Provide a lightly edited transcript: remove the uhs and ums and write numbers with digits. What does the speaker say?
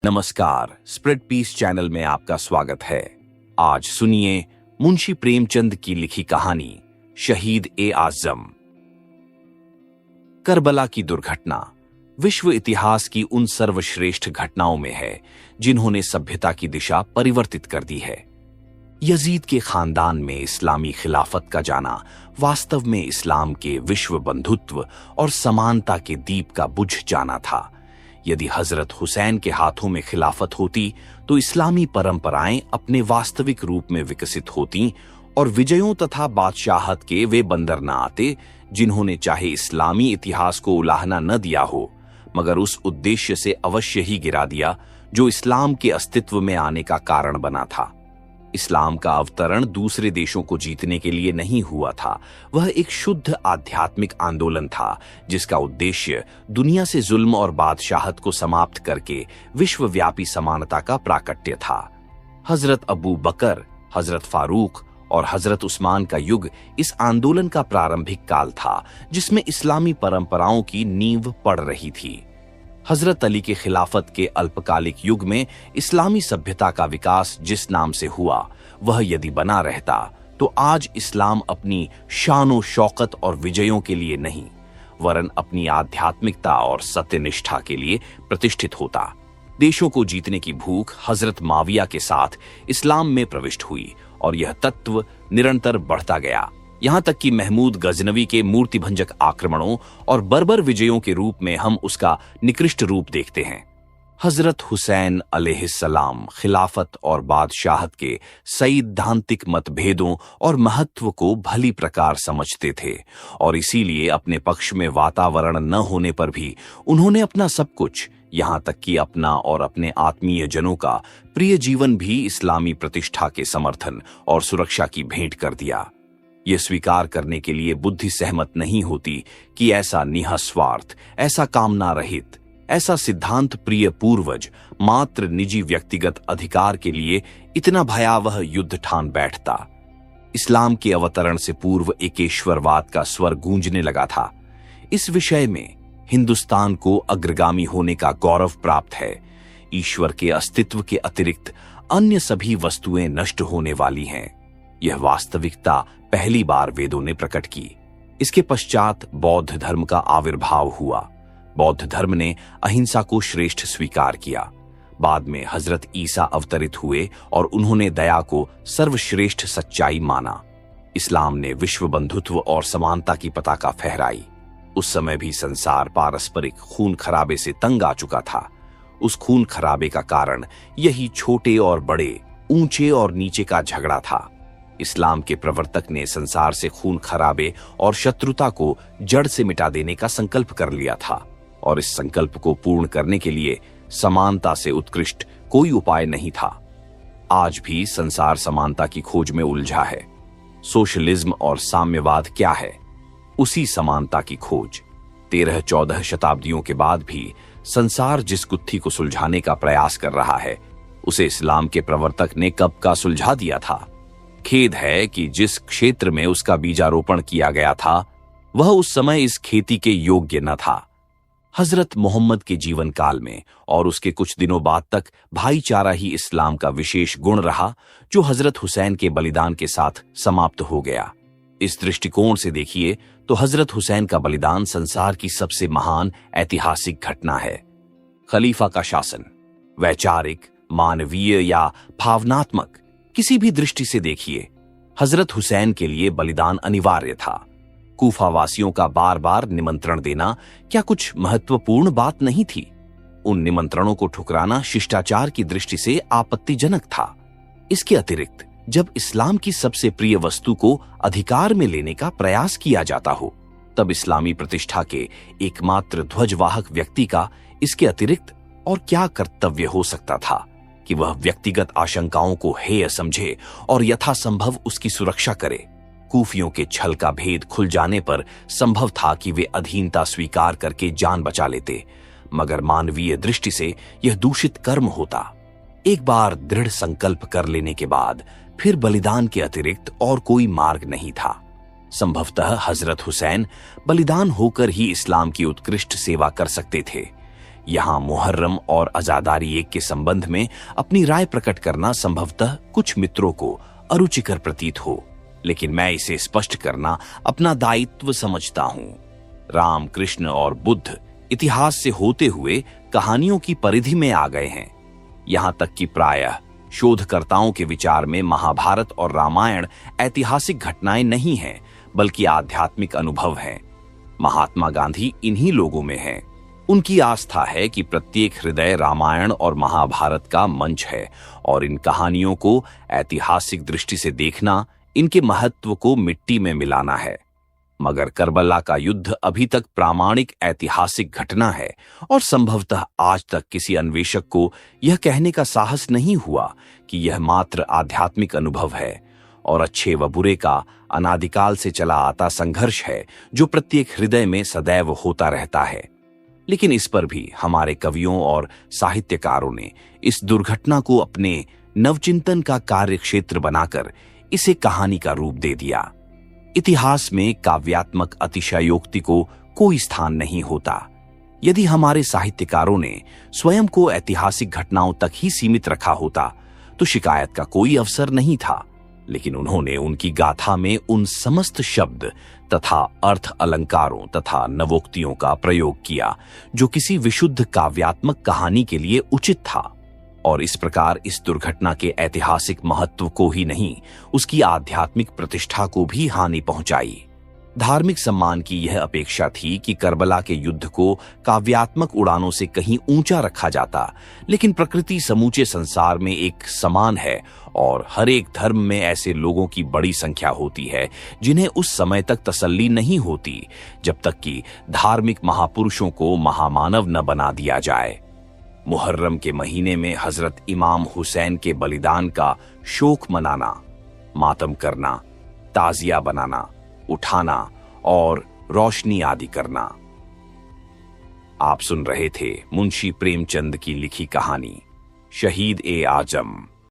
नमस्कार, spread piece channel में आपका स्वागत है। आज सुनिए मुंशी प्रेमचंद की लिखी कहानी शहीद ए आजम। करबला की दुर्घटना विश्व इतिहास की उन सर्वश्रेष्ठ घटनाओं में है जिन्होंने सभ्यता की दिशा परिवर्तित कर दी है। यजीद के खानदान में इस्लामी खिलाफत का जाना वास्तव में इस्लाम के विश्व बंधुत्व और समानता के दीप का बुझ जाना था। यदि हजरत हुसैन के हाथों में खिलाफत होती तो इस्लामी परंपराएं अपने वास्तविक रूप में विकसित होती और विजयों तथा बादशाहत के वे बंदर न आते जिन्होंने चाहे इस्लामी इतिहास को उलाहना न दिया हो मगर उस उद्देश्य से अवश्य ही गिरा दिया जो इस्लाम के अस्तित्व में आने का कारण बना था। इस्लाम का अवतरण दूसरे देशों को जीतने के लिए नहीं हुआ था, वह एक शुद्ध आध्यात्मिक आंदोलन था जिसका उद्देश्य दुनिया से जुल्म और बादशाहत को समाप्त करके विश्वव्यापी समानता का प्राकट्य था। हजरत अबू बकर, हजरत फारूक और हजरत उस्मान का युग इस आंदोलन का प्रारंभिक काल था जिसमें इस्लामी परंपराओं की नींव पड़ रही थी। हजरत अली के खिलाफत के अल्पकालिक युग में इस्लामी सभ्यता का विकास जिस नाम से हुआ वह यदि बना रहता तो आज इस्लाम अपनी शानो शौकत और विजयों के लिए नहीं वरन अपनी आध्यात्मिकता और सत्यनिष्ठा के लिए प्रतिष्ठित होता। देशों को जीतने की भूख हजरत माविया के साथ इस्लाम में प्रविष्ट हुई और यह तत्व निरंतर बढ़ता गया, यहां तक कि महमूद गजनवी के मूर्तिभंजक आक्रमणों और बर्बर विजयों के रूप में हम उसका निकृष्ट रूप देखते हैं। हजरत हुसैन अलैहिस्सलाम खिलाफत और बादशाहत के सैद्धांतिक मतभेदों और महत्व को भली प्रकार समझते थे और इसीलिए अपने पक्ष में वातावरण न होने पर भी उन्होंने अपना सब कुछ, यहां तक कि अपना और अपने आत्मीय जनों का प्रिय जीवन भी इस्लामी प्रतिष्ठा के समर्थन और सुरक्षा की भेंट कर दिया। यह स्वीकार करने के लिए बुद्धि सहमत नहीं होती कि ऐसा निःस्वार्थ, ऐसा कामना रहित, ऐसा सिद्धांत प्रिय पूर्वज मात्र निजी व्यक्तिगत अधिकार के लिए इतना भयावह युद्ध ठान बैठता। इस्लाम के अवतरण से पूर्व एकेश्वरवाद का स्वर गूंजने लगा था। इस विषय में हिंदुस्तान को अग्रगामी होने का गौरव प्राप्त है। ईश्वर के अस्तित्व के अतिरिक्त अन्य सभी वस्तुएं नष्ट होने वाली हैं। यह वास्तविकता पहली बार वेदों ने प्रकट की। इसके पश्चात बौद्ध धर्म का आविर्भाव हुआ। बौद्ध धर्म ने अहिंसा को श्रेष्ठ स्वीकार किया। बाद में हजरत ईसा अवतरित हुए और उन्होंने दया को सर्वश्रेष्ठ सच्चाई माना। इस्लाम ने विश्व बंधुत्व और समानता की पताका फहराई। उस समय भी संसार पारस्परिक खून खराबे से तंग आ चुका था। उस खून खराबे का कारण यही छोटे और बड़े, ऊंचे और नीचे का झगड़ा था। इस्लाम के प्रवर्तक ने संसार से खून खराबे और शत्रुता को जड़ से मिटा देने का संकल्प कर लिया था और इस संकल्प को पूर्ण करने के लिए समानता से उत्कृष्ट कोई उपाय नहीं था। आज भी संसार समानता की खोज में उलझा है। सोशलिज्म और साम्यवाद क्या है? उसी समानता की खोज। 13-14 शताब्दियों के बाद भी संसार जिस गुत्थी को सुलझाने का प्रयास कर रहा है उसे इस्लाम के प्रवर्तक ने कब का सुलझा दिया था। खेद है कि जिस क्षेत्र में उसका बीजारोपण किया गया था वह उस समय इस खेती के योग्य न था। हजरत मोहम्मद के जीवन काल में और उसके कुछ दिनों बाद तक भाईचारा ही इस्लाम का विशेष गुण रहा जो हजरत हुसैन के बलिदान के साथ समाप्त हो गया। इस दृष्टिकोण से देखिए तो हजरत हुसैन का बलिदान संसार की सबसे महान ऐतिहासिक घटना है। खलीफा का शासन वैचारिक, मानवीय या भावनात्मक किसी भी दृष्टि से देखिए, हजरत हुसैन के लिए बलिदान अनिवार्य था। कूफा वासियों का बार बार निमंत्रण देना क्या कुछ महत्वपूर्ण बात नहीं थी? उन निमंत्रणों को ठुकराना शिष्टाचार की दृष्टि से आपत्तिजनक था। इसके अतिरिक्त जब इस्लाम की सबसे प्रिय वस्तु को अधिकार में लेने का प्रयास किया जाता हो तब इस्लामी प्रतिष्ठा के एकमात्र ध्वजवाहक व्यक्ति का इसके अतिरिक्त और क्या कर्तव्य हो सकता था कि वह व्यक्तिगत आशंकाओं को हेय समझे और यथासंभव उसकी सुरक्षा करे। कूफियों के छल का भेद खुल जाने पर संभव था कि वे अधीनता स्वीकार करके जान बचा लेते, मगर मानवीय दृष्टि से यह दूषित कर्म होता। एक बार दृढ़ संकल्प कर लेने के बाद फिर बलिदान के अतिरिक्त और कोई मार्ग नहीं था। संभवतः हजरत हुसैन बलिदान होकर ही इस्लाम की उत्कृष्ट सेवा कर सकते थे, यहाँ मुहर्रम और अज़ादारी एक के संबंध में अपनी राय प्रकट करना संभवतः कुछ मित्रों को अरुचिकर प्रतीत हो, लेकिन मैं इसे स्पष्ट करना अपना दायित्व समझता हूं। राम, कृष्ण और बुद्ध इतिहास से होते हुए कहानियों की परिधि में आ गए हैं। यहां तक कि प्रायः शोधकर्ताओं के विचार में महाभारत और रामायण ऐतिहासिक घटनाएं नहीं हैं, बल्कि आध्यात्मिक अनुभव हैं। महात्मा गांधी इन्हीं लोगों में हैं। उनकी आस्था है कि प्रत्येक हृदय रामायण और महाभारत का मंच है और इन कहानियों को ऐतिहासिक दृष्टि से देखना इनके महत्व को मिट्टी में मिलाना है। मगर करबला का युद्ध अभी तक प्रामाणिक ऐतिहासिक घटना है और संभवतः आज तक किसी अन्वेषक को यह कहने का साहस नहीं हुआ कि यह मात्र आध्यात्मिक अनुभव है और अच्छे व बुरे का अनादिकाल से चला आता संघर्ष है जो प्रत्येक हृदय में सदैव होता रहता है। लेकिन इस पर भी हमारे कवियों और साहित्यकारों ने इस दुर्घटना को अपने नवचिंतन का कार्यक्षेत्र बनाकर इसे कहानी का रूप दे दिया। इतिहास में काव्यात्मक अतिशयोक्ति को कोई स्थान नहीं होता। यदि हमारे साहित्यकारों ने स्वयं को ऐतिहासिक घटनाओं तक ही सीमित रखा होता तो शिकायत का कोई अवसर नहीं था, लेकिन उन्होंने उनकी गाथा में उन समस्त शब्द तथा अर्थ अलंकारों तथा नवोक्तियों का प्रयोग किया जो किसी विशुद्ध काव्यात्मक कहानी के लिए उचित था, और इस प्रकार इस दुर्घटना के ऐतिहासिक महत्व को ही नहीं, उसकी आध्यात्मिक प्रतिष्ठा को भी हानि पहुंचाई। धार्मिक सम्मान की यह अपेक्षा थी कि करबला के युद्ध को काव्यात्मक उड़ानों से कहीं ऊंचा रखा जाता, लेकिन प्रकृति समूचे संसार में एक समान है और हर एक धर्म में ऐसे लोगों की बड़ी संख्या होती है जिन्हें उस समय तक तसल्ली नहीं होती जब तक कि धार्मिक महापुरुषों को महामानव न बना दिया जाए। मुहर्रम के महीने में हजरत इमाम हुसैन के बलिदान का शोक मनाना, मातम करना, ताजिया बनाना, उठाना और रोशनी आदि करना। आप सुन रहे थे मुंशी प्रेमचंद की लिखी कहानी शहीद ए आजम।